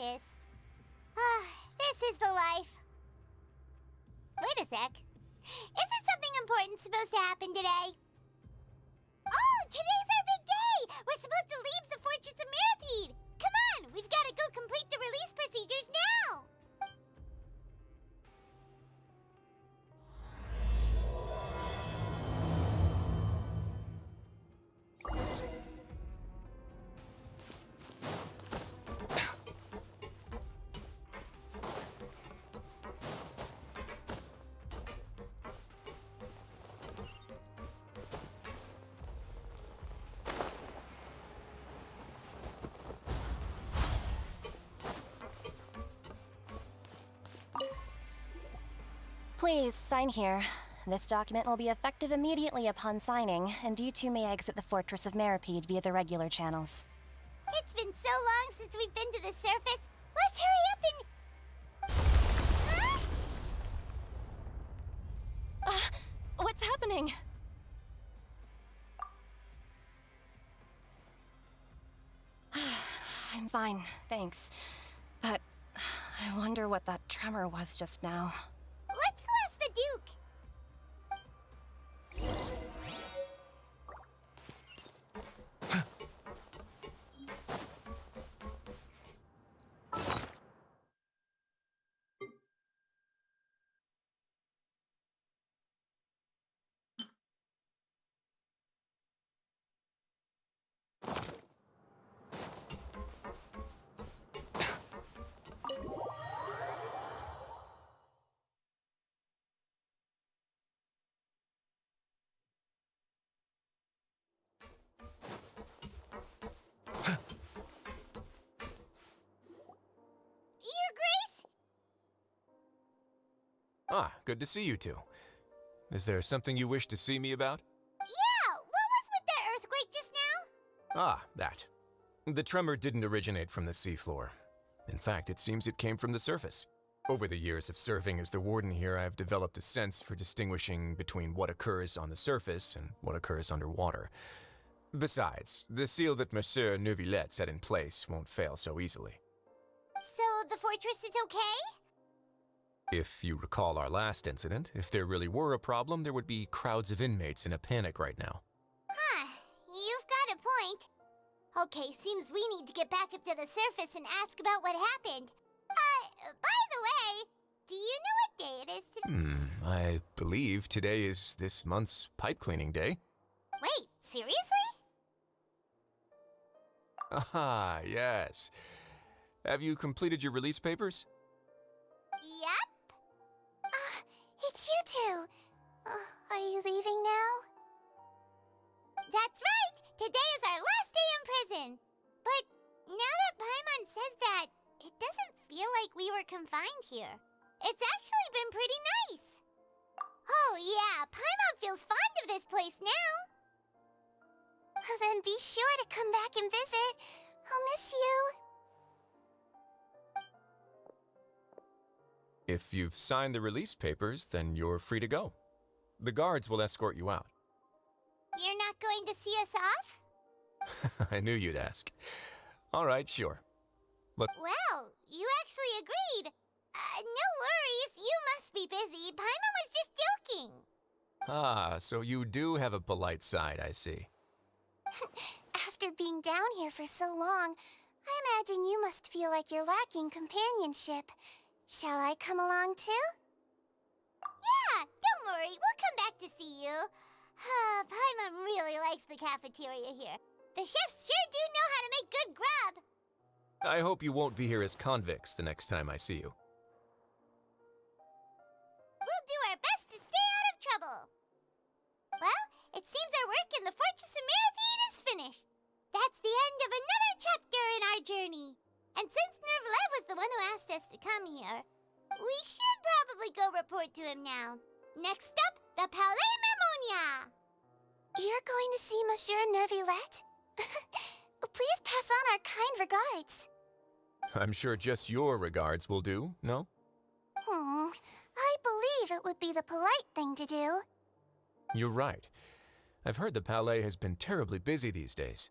scientist. This is the life. Wait a sec. Isn't something important supposed to happen today? Oh, today's our big day! We're supposed to leave the Fortress of Mirapede! Come on, we've got to go complete the release procedures now! Please, sign here. This document will be effective immediately upon signing, and you two may exit the Fortress of Mirapede via the regular channels. It's been so long since we've been to the surface. Let's hurry up and... What's happening? I'm fine, thanks. But I wonder what that tremor was just now. Let's go ask the Duke. Ah, good to see you two. Is there something you wish to see me about? Yeah, what was with that earthquake just now? Ah, that. The tremor didn't originate from the seafloor. In fact, it seems it came from the surface. Over the years of serving as the warden here, I have developed a sense for distinguishing between what occurs on the surface and what occurs underwater. Besides, the seal that Monsieur Neuvillette set in place won't fail so easily. So the fortress is okay? If you recall our last incident, if there really were a problem, there would be crowds of inmates in a panic right now. Huh, you've got a point. Okay, seems we need to get back up to the surface and ask about what happened. By the way, do you know what day it is today? I believe today is this month's pipe cleaning day. Wait, seriously? Ah, yes. Have you completed your release papers? Yep. It's you two. Are you leaving now? That's right! Today is our last day in prison! But now that Paimon says that, it doesn't feel like we were confined here. It's actually been pretty nice. Oh yeah, Paimon feels fond of this place now. Then be sure to come back and visit. I'll miss you. If you've signed the release papers, then you're free to go. The guards will escort you out. You're not going to see us off? I knew you'd ask. All right, sure. Look, Well, you actually agreed. No worries, you must be busy. Paimon was just joking. so you do have a polite side, I see. After being down here for so long, I imagine you must feel like you're lacking companionship. Shall I come along too? Yeah, don't worry, we'll come back to see you. Paimon really likes the cafeteria here. The chefs sure do know how to make good grub. I hope you won't be here as convicts the next time I see you. We'll do our best to stay out of trouble. Well, it seems our work in the Fortress of Mirapede is finished. That's the end of another chapter in our journey. And since Neuvillette was the one who asked us to come here, we should probably go report to him now. Next up, the Palais Mermonia. You're going to see Monsieur Neuvillette? Please pass on our kind regards. I'm sure just your regards will do, no? I believe it would be the polite thing to do. You're right. I've heard the Palais has been terribly busy these days.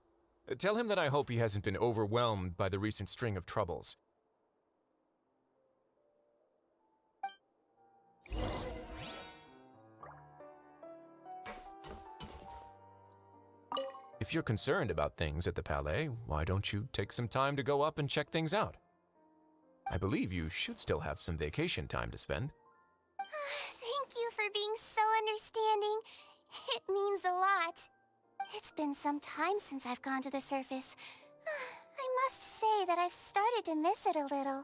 Tell him that I hope he hasn't been overwhelmed by the recent string of troubles. If you're concerned about things at the Palais, why don't you take some time to go up and check things out? I believe you should still have some vacation time to spend. Thank you for being so understanding. It means a lot. It's been some time since I've gone to the surface. I must say that I've started to miss it a little.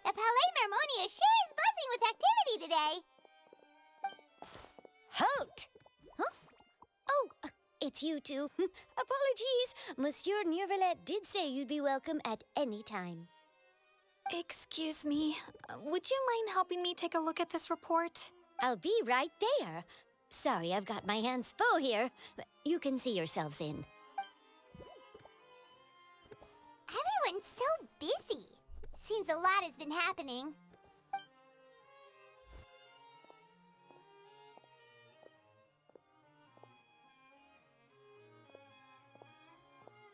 The Palais Mermonia sure is buzzing with activity today. Halt! Huh? Oh, it's you two. Apologies. Monsieur Neuvillette did say you'd be welcome at any time. Excuse me, would you mind helping me take a look at this report? I'll be right there. Sorry, I've got my hands full here. You can see yourselves in. Everyone's so busy. Seems a lot has been happening.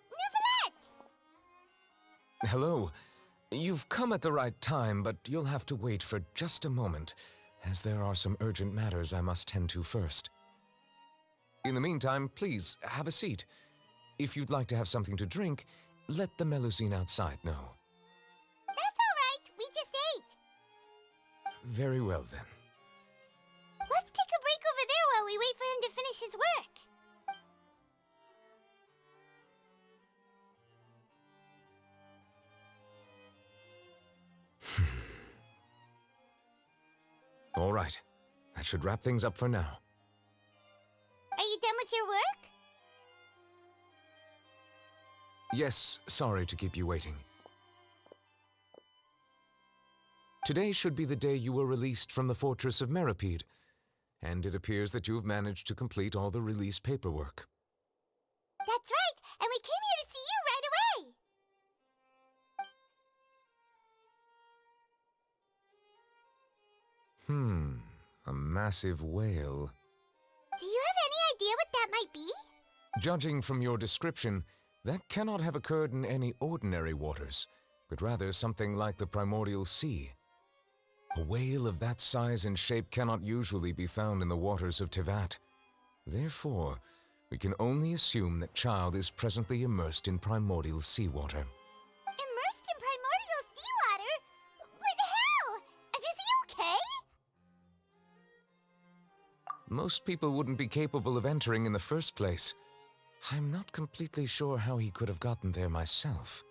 Neuvillette! Hello. You've come at the right time, but you'll have to wait for just a moment, as there are some urgent matters I must tend to first. In the meantime, please, have a seat. If you'd like to have something to drink, let the Melusine outside know. That's all right. We just ate. Very well, then. Let's take a break over there while we wait for him to finish his work. All right. That should wrap things up for now. Are you done with your work? Yes, sorry to keep you waiting. Today should be the day you were released from the Fortress of Meripede, and it appears that you've managed to complete all the release paperwork. That's right, and we came here to see you right away. A massive whale. Do you have any idea what that might be? Judging from your description, that cannot have occurred in any ordinary waters, but rather something like the primordial sea. A whale of that size and shape cannot usually be found in the waters of Tevat. Therefore, we can only assume that Child is presently immersed in primordial seawater. Immersed in primordial seawater? But how? And is he okay? Most people wouldn't be capable of entering in the first place. I'm not completely sure how he could have gotten there myself.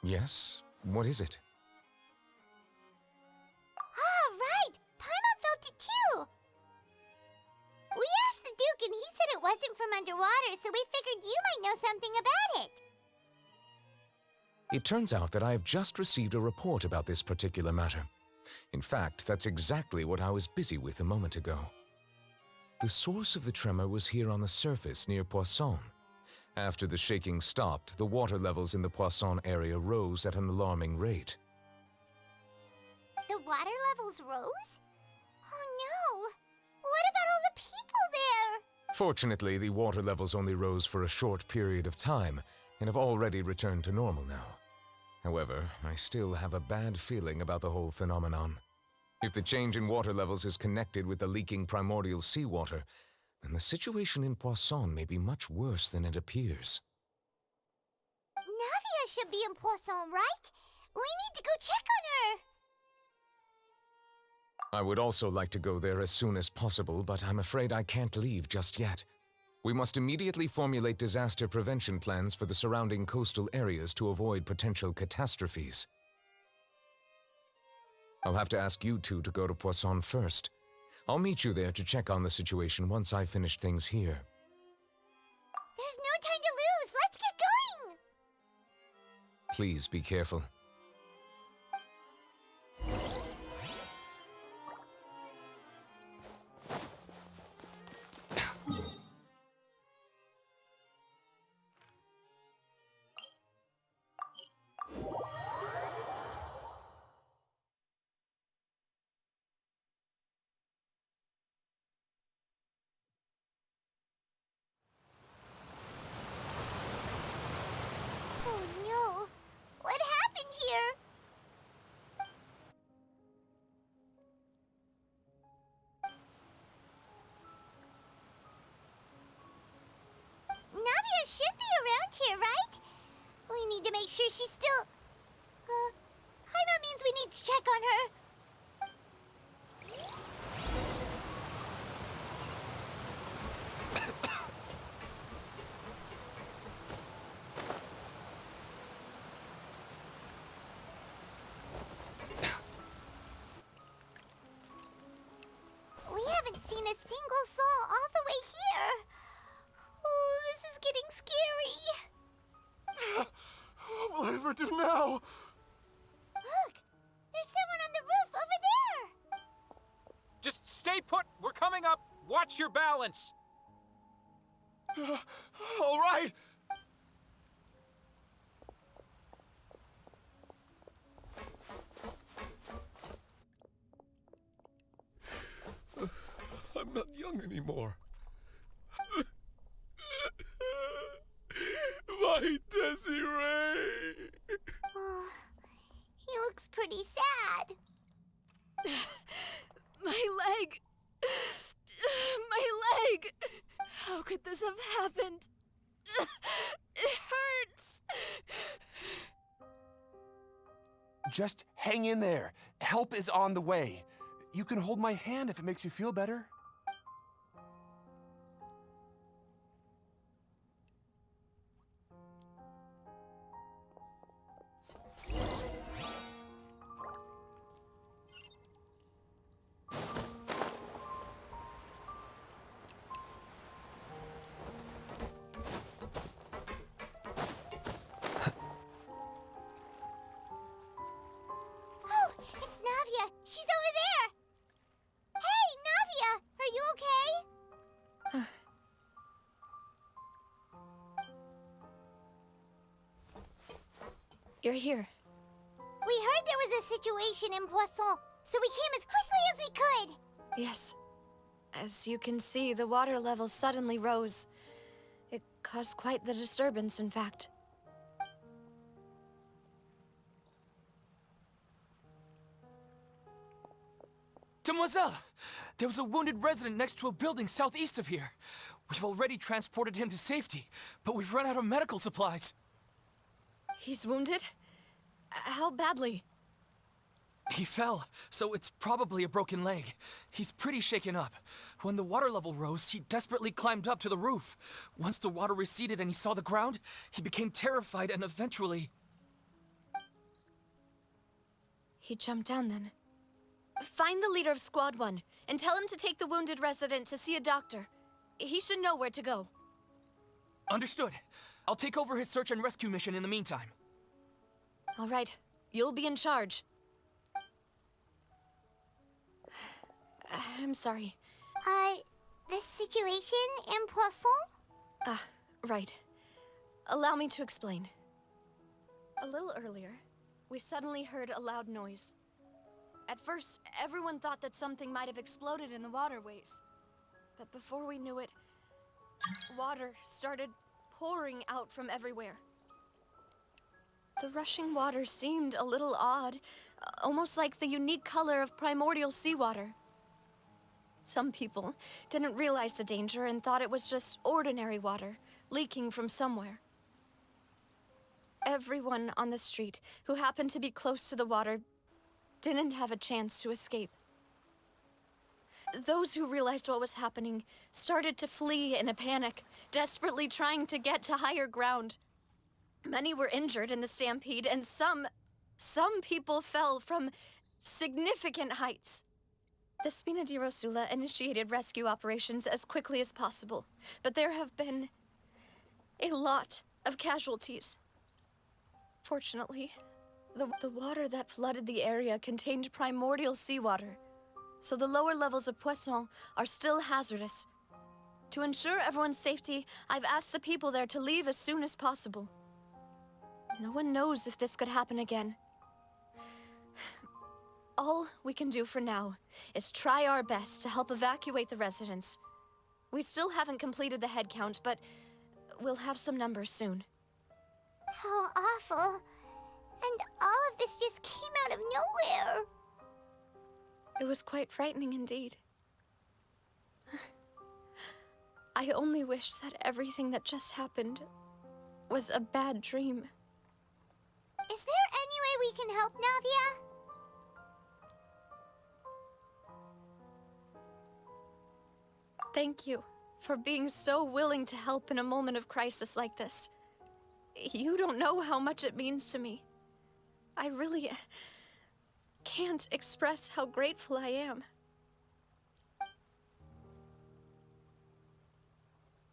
Yes? What is it? Ah, right! Paimon felt it too! We asked the Duke and he said it wasn't from underwater, so we figured you might know something about it. It turns out that I have just received a report about this particular matter. In fact, that's exactly what I was busy with a moment ago. The source of the tremor was here on the surface near Poisson. After the shaking stopped, the water levels in the Poisson area rose at an alarming rate. The water levels rose? Oh no! What about all the people there? Fortunately, the water levels only rose for a short period of time and have already returned to normal now. However, I still have a bad feeling about the whole phenomenon. If the change in water levels is connected with the leaking primordial seawater, then the situation in Poisson may be much worse than it appears. Navia should be in Poisson, right? We need to go check on her! I would also like to go there as soon as possible, but I'm afraid I can't leave just yet. We must immediately formulate disaster prevention plans for the surrounding coastal areas to avoid potential catastrophes. I'll have to ask you two to go to Poisson first. I'll meet you there to check on the situation once I've finished things here. There's no time to lose! Let's get going! Please be careful. Oh no! What happened here? Navia should be around here, right? We need to make sure she's still... Paimon means we need to check on her. We haven't seen a single soul all the way here. Oh, this is getting scary. What will I ever do now? Look, there's someone on the roof over there. Just stay put! We're coming up! Watch your balance! All right. I'm not young anymore. My Desiree! Oh, he looks pretty sad. My leg! My leg! How could this have happened? It hurts! Just hang in there. Help is on the way. You can hold my hand if it makes you feel better. Oh, it's Navia. She's over there. Hey, Navia, are you okay? You're here. We heard there was a situation in Poisson, so we came as quickly as we could. Yes. As you can see, the water level suddenly rose. It caused quite the disturbance, in fact. Demoiselle! There was a wounded resident next to a building southeast of here. We've already transported him to safety, but we've run out of medical supplies. He's wounded? How badly? He fell, so it's probably a broken leg. He's pretty shaken up. When the water level rose, he desperately climbed up to the roof. Once the water receded and he saw the ground, he became terrified and eventually... He jumped down then. Find the leader of Squad 1 and tell him to take the wounded resident to see a doctor. He should know where to go. Understood. I'll take over his search and rescue mission in the meantime. All right, you'll be in charge. I'm sorry. The situation in Poisson? Right. Allow me to explain. A little earlier, we suddenly heard a loud noise. At first, everyone thought that something might have exploded in the waterways. But before we knew it, water started pouring out from everywhere. The rushing water seemed a little odd, almost like the unique color of primordial seawater. Some people didn't realize the danger and thought it was just ordinary water, leaking from somewhere. Everyone on the street who happened to be close to the water didn't have a chance to escape. Those who realized what was happening started to flee in a panic, desperately trying to get to higher ground. Many were injured in the stampede, and some people fell from significant heights. The Spina di Rosula initiated rescue operations as quickly as possible, but there have been a lot of casualties. Fortunately, the water that flooded the area contained primordial seawater, so the lower levels of Poisson are still hazardous. To ensure everyone's safety, I've asked the people there to leave as soon as possible. No one knows if this could happen again. All we can do for now is try our best to help evacuate the residents. We still haven't completed the head count, but we'll have some numbers soon. How awful. And all of this just came out of nowhere. It was quite frightening indeed. I only wish that everything that just happened was a bad dream. Is there any way we can help, Navia? Thank you for being so willing to help in a moment of crisis like this. You don't know how much it means to me. I really can't express how grateful I am.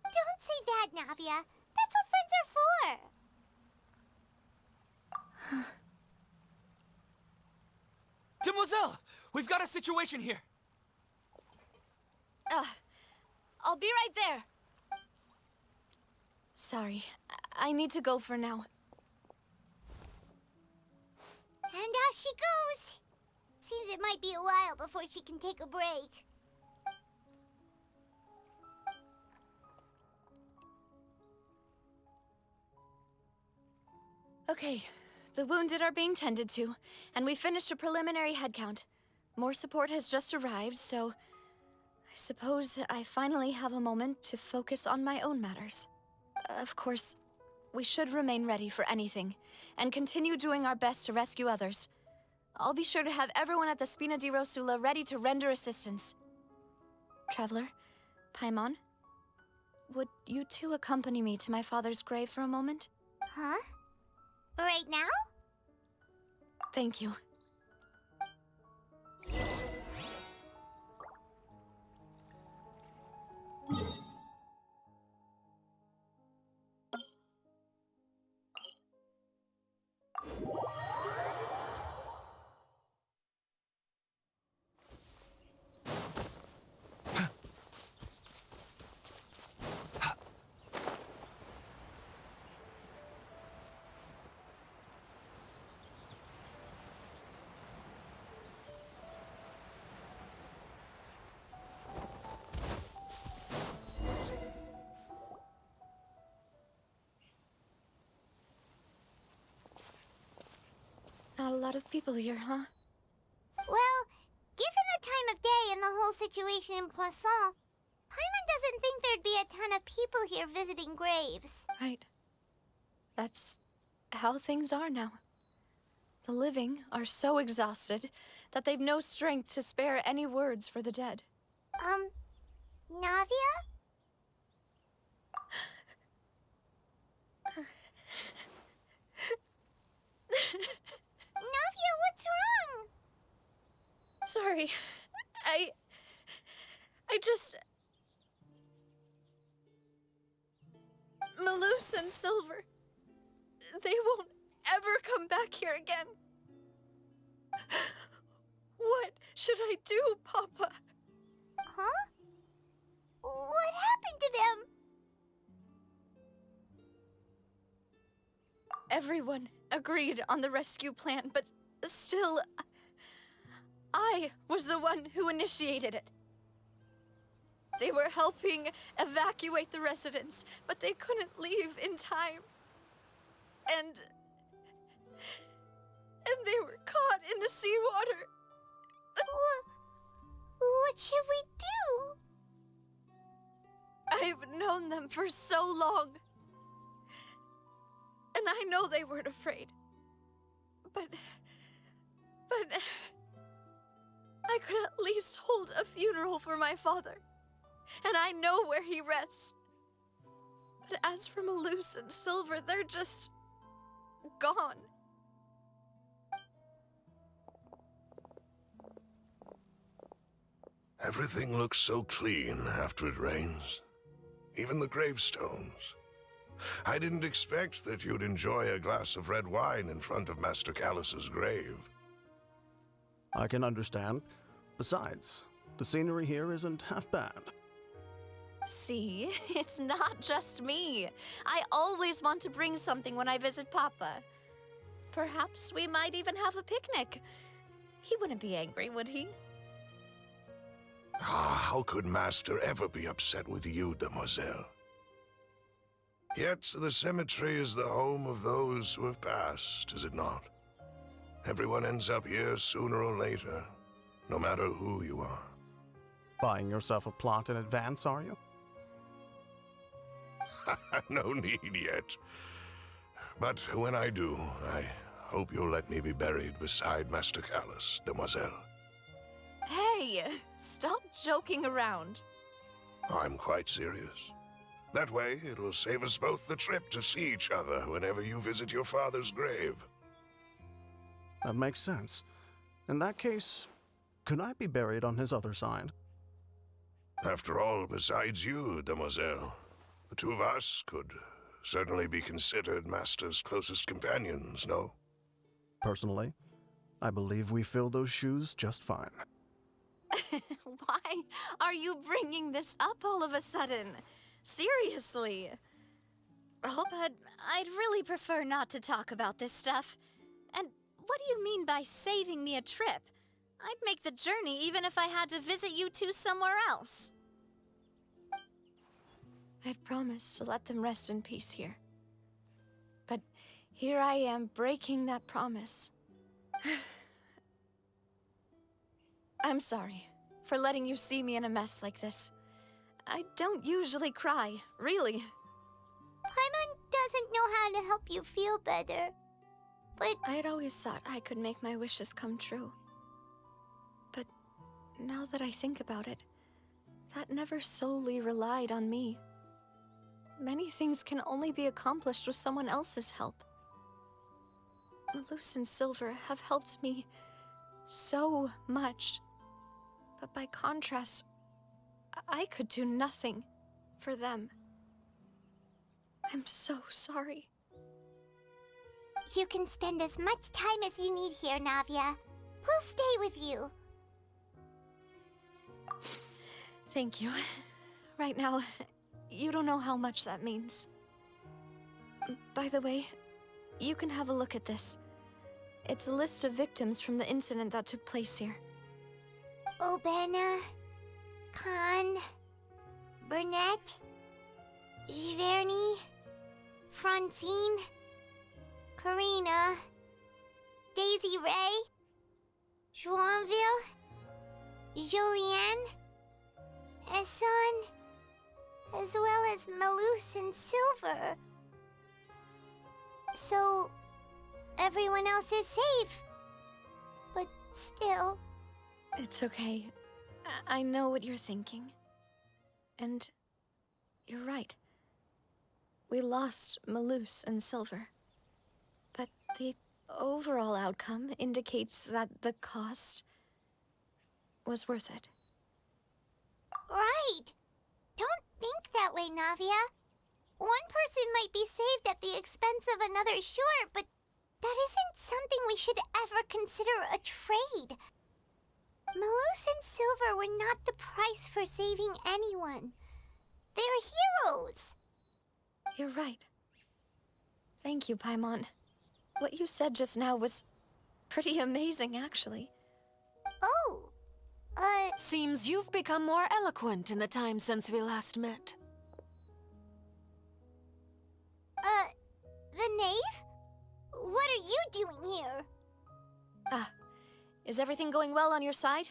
Don't say that, Navia. That's what friends are for. Demoiselle! We've got a situation here! I'll be right there. Sorry, I need to go for now. And off she goes. Seems it might be a while before she can take a break. Okay, the wounded are being tended to, and we finished a preliminary head count. More support has just arrived, so I suppose I finally have a moment to focus on my own matters. Of course, we should remain ready for anything, and continue doing our best to rescue others. I'll be sure to have everyone at the Spina di Rosula ready to render assistance. Traveler, Paimon, would you two accompany me to my father's grave for a moment? Huh? Right now? Thank you. Not a lot of people here, huh? Well, given the time of day and the whole situation in Poisson, Paimon doesn't think there'd be a ton of people here visiting graves. Right. That's how things are now. The living are so exhausted that they've no strength to spare any words for the dead. Navia? Navia, what's wrong? Sorry. I just... Malus and Silver, they won't ever come back here again. What should I do, Papa? Huh? What happened to them? Everyone agreed on the rescue plan, but still, I was the one who initiated it. They were helping evacuate the residents, but they couldn't leave in time. And they were caught in the seawater. What should we do? I've known them for so long. And I know they weren't afraid. But I could at least hold a funeral for my father. And I know where he rests. But as for Malus and Silver, they're just gone. Everything looks so clean after it rains. Even the gravestones. I didn't expect that you'd enjoy a glass of red wine in front of Master Callus's grave. I can understand. Besides, the scenery here isn't half bad. See, it's not just me. I always want to bring something when I visit Papa. Perhaps we might even have a picnic. He wouldn't be angry, would he? How could Master ever be upset with you, demoiselle? Yet the cemetery is the home of those who have passed, is it not? Everyone ends up here sooner or later, no matter who you are. Buying yourself a plot in advance, are you? No need yet. But when I do, I hope you'll let me be buried beside Master Callus, demoiselle. Hey, stop joking around. I'm quite serious. That way, it'll save us both the trip to see each other whenever you visit your father's grave. That makes sense. In that case, could I be buried on his other side? After all, besides you, demoiselle, the two of us could certainly be considered Master's closest companions, no? Personally, I believe we fill those shoes just fine. Why are you bringing this up all of a sudden? Seriously. Oh, but I'd really prefer not to talk about this stuff. And what do you mean by saving me a trip? I'd make the journey even if I had to visit you two somewhere else. I'd promised to let them rest in peace here. But here I am breaking that promise. I'm sorry for letting you see me in a mess like this. I don't usually cry, really. Paimon doesn't know how to help you feel better. But I'd always thought I could make my wishes come true. But now that I think about it, that never solely relied on me. Many things can only be accomplished with someone else's help. Malus and Silver have helped me so much. But by contrast, I could do nothing for them. I'm so sorry. you can spend as much time as you need here, Navia. We'll stay with you. Thank you. Right now, you don't know how much that means. By the way, you can have a look at this. It's a list of victims from the incident that took place here. Obena, Khan, Burnett, Giverny, Francine, Karina, Daisy Ray, Joinville, Jolienne, Esson, as well as Malus and Silver. So, everyone else is safe. But still... It's okay. I know what you're thinking. And you're right. We lost Malus and Silver. But the overall outcome indicates that the cost was worth it. Right! Don't think that way, Navia. One person might be saved at the expense of another, sure, but that isn't something we should ever consider a trade. Malus and Silver were not the price for saving anyone. They're heroes. You're right. Thank you, Paimon. What you said just now was pretty amazing, actually. Oh, Seems you've become more eloquent in the time since we last met. the knave? What are you doing here? Is everything going well on your side?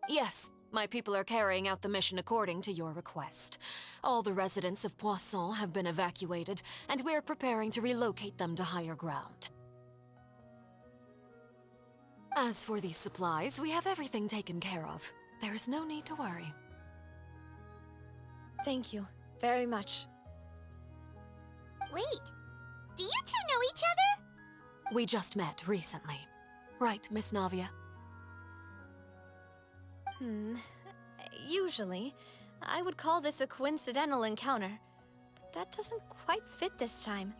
Yes, My people are carrying out the mission according to your request. All the residents of Poisson have been evacuated, and we're preparing to relocate them to higher ground. As for these supplies, we have everything taken care of. There is no need to worry. Thank you very much. Wait, do you two know each other? We just met recently. Right, Miss Navia? Usually, I would call this a coincidental encounter, but that doesn't quite fit this time.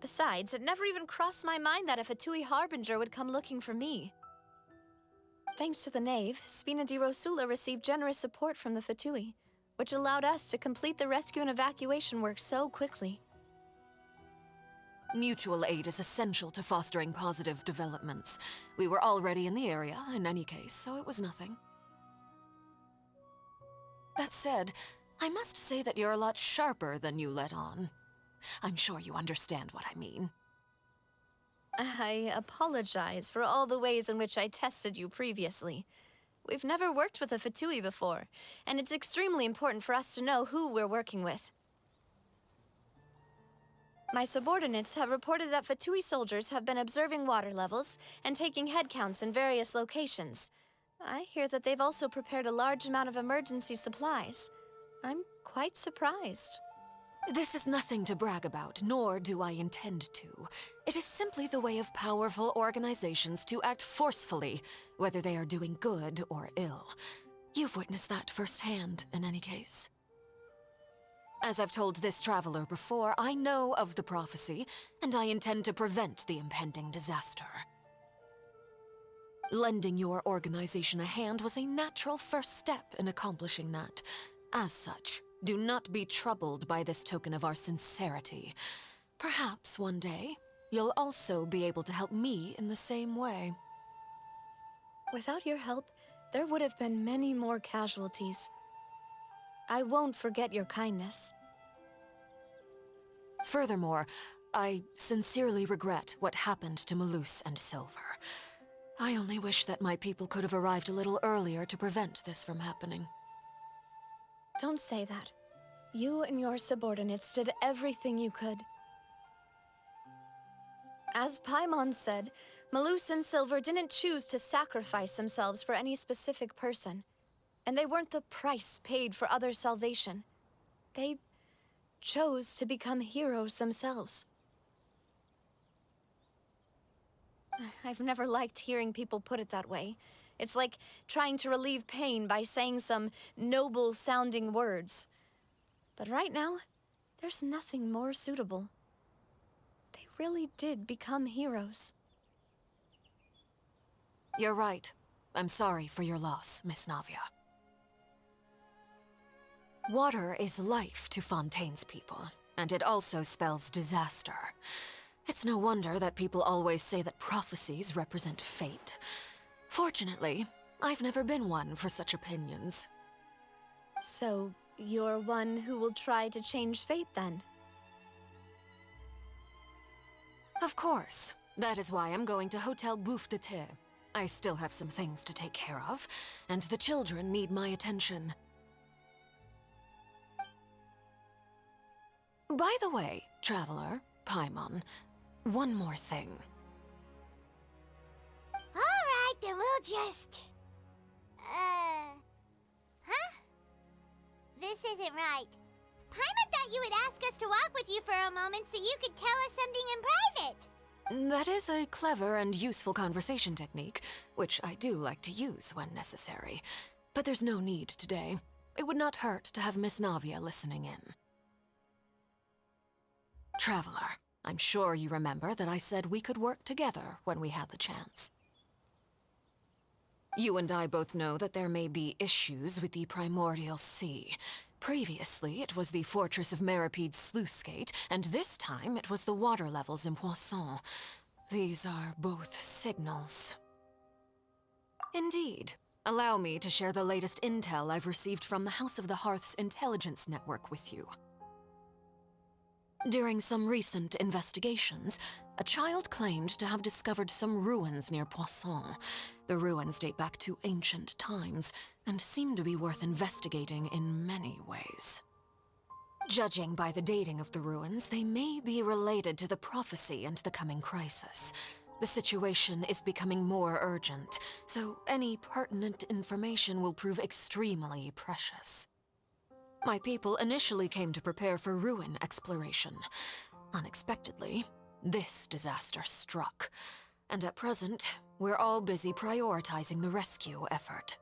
Besides, it never even crossed my mind that a Fatui Harbinger would come looking for me. Thanks to the Knave, Spina di Rosula received generous support from the Fatui, which allowed us to complete the rescue and evacuation work so quickly. Mutual aid is essential to fostering positive developments. We were already in the area, in any case, so it was nothing. That said, I must say that you're a lot sharper than you let on. I'm sure you understand what I mean. I apologize for all the ways in which I tested you previously. We've never worked with a Fatui before, and it's extremely important for us to know who we're working with. My subordinates have reported that Fatui soldiers have been observing water levels and taking head counts in various locations. I hear that they've also prepared a large amount of emergency supplies. I'm quite surprised. This is nothing to brag about, nor do I intend to. It is simply the way of powerful organizations to act forcefully, whether they are doing good or ill. You've witnessed that firsthand, in any case. As I've told this traveler before, I know of the prophecy, and I intend to prevent the impending disaster. Lending your organization a hand was a natural first step in accomplishing that. As such, do not be troubled by this token of our sincerity. Perhaps one day, you'll also be able to help me in the same way. Without your help, there would have been many more casualties. I won't forget your kindness. Furthermore, I sincerely regret what happened to Malus and Silver. I only wish that my people could have arrived a little earlier to prevent this from happening. Don't say that. You and your subordinates did everything you could. As Paimon said, Malus and Silver didn't choose to sacrifice themselves for any specific person. And they weren't the price paid for other salvation. They chose to become heroes themselves. I've never liked hearing people put it that way. It's like trying to relieve pain by saying some noble-sounding words. But right now, there's nothing more suitable. They really did become heroes. You're right. I'm sorry for your loss, Miss Navia. Water is life to Fontaine's people, and it also spells disaster. It's no wonder that people always say that prophecies represent fate. Fortunately, I've never been one for such opinions. So, you're one who will try to change fate, then? Of course. That is why I'm going to Hotel Bouffe de Thé. I still have some things to take care of, and the children need my attention. By the way, Traveler, Paimon, one more thing. Alright, then we'll just... Huh? This isn't right. Paimon thought you would ask us to walk with you for a moment so you could tell us something in private. That is a clever and useful conversation technique, which I do like to use when necessary. But there's no need today. It would not hurt to have Miss Navia listening in. Traveler, I'm sure you remember that I said we could work together when we had the chance. You and I both know that there may be issues with the Primordial Sea. Previously, it was the Fortress of Maripede's sluice gate, and this time it was the water levels in Poisson. These are both signals. Indeed. Allow me to share the latest intel I've received from the House of the Hearth's intelligence network with you. During some recent investigations, a child claimed to have discovered some ruins near Poisson. The ruins date back to ancient times and seem to be worth investigating in many ways. Judging by the dating of the ruins, they may be related to the prophecy and the coming crisis. The situation is becoming more urgent, so any pertinent information will prove extremely precious. My people initially came to prepare for ruin exploration. Unexpectedly, this disaster struck, and at present, we're all busy prioritizing the rescue effort.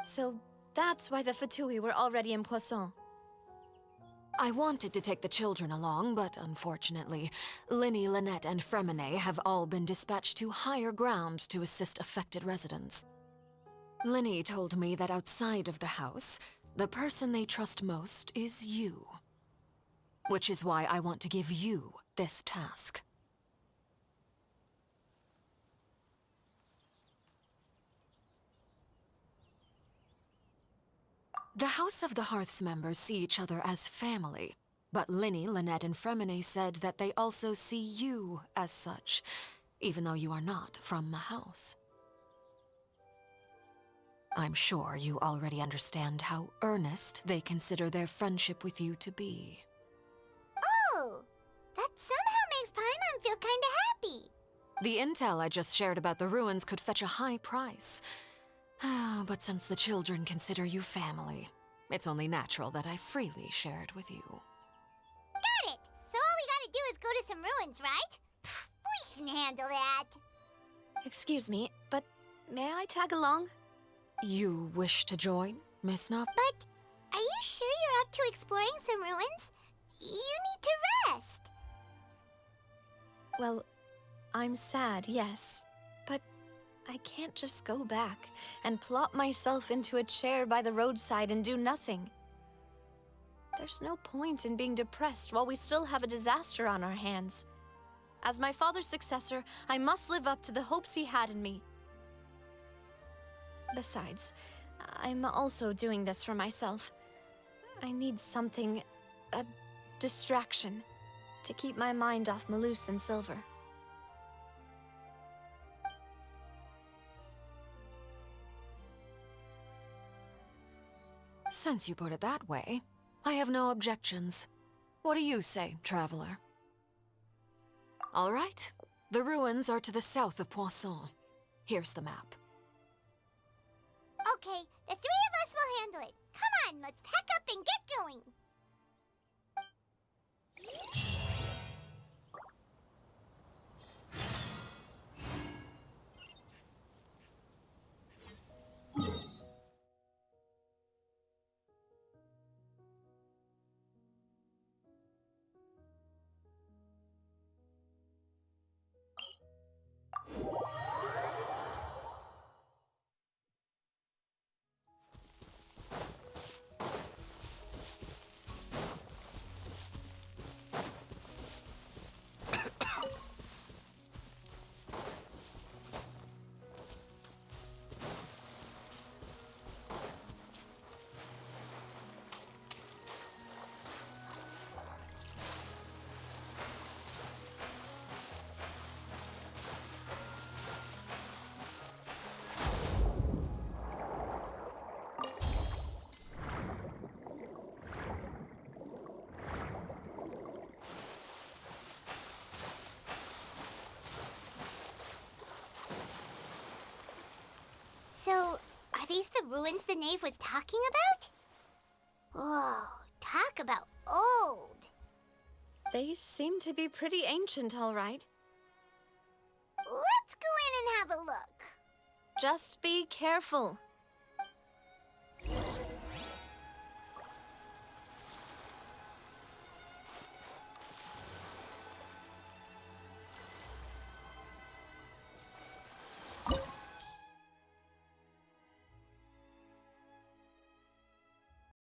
So that's why the Fatui were already in Poisson. I wanted to take the children along, but unfortunately, Linny, Lynette, and Fremine have all been dispatched to higher ground to assist affected residents. Linny told me that outside of the house, the person they trust most is you. Which is why I want to give you this task. The House of the Hearth's members see each other as family, but Linny, Lynette, and Fremine said that they also see you as such, even though you are not from the house. I'm sure you already understand how earnest they consider their friendship with you to be. Oh, that somehow makes Paimon feel kinda happy. The intel I just shared about the ruins could fetch a high price. But since the children consider you family, it's only natural that I freely share it with you. Got it! So all we gotta do is go to some ruins, right? We can handle that. Excuse me, but may I tag along? You wish to join, Miss Nup? But are you sure you're up to exploring some ruins? You need to rest. Well, I'm sad, yes, but I can't just go back and plop myself into a chair by the roadside and do nothing. There's no point in being depressed while we still have a disaster on our hands. As my father's successor, I must live up to the hopes he had in me. Besides, I'm also doing this for myself. I need something, a distraction, to keep my mind off Malus and Silver. Since you put it that way, I have no objections. What do you say, traveler? All right. The ruins are to the south of Poisson. Here's the map. Okay, the three of us will handle it. Come on, let's pack up and get going. So, are these the ruins the knave was talking about? Whoa, talk about old. They seem to be pretty ancient, all right. Let's go in and have a look. Just be careful.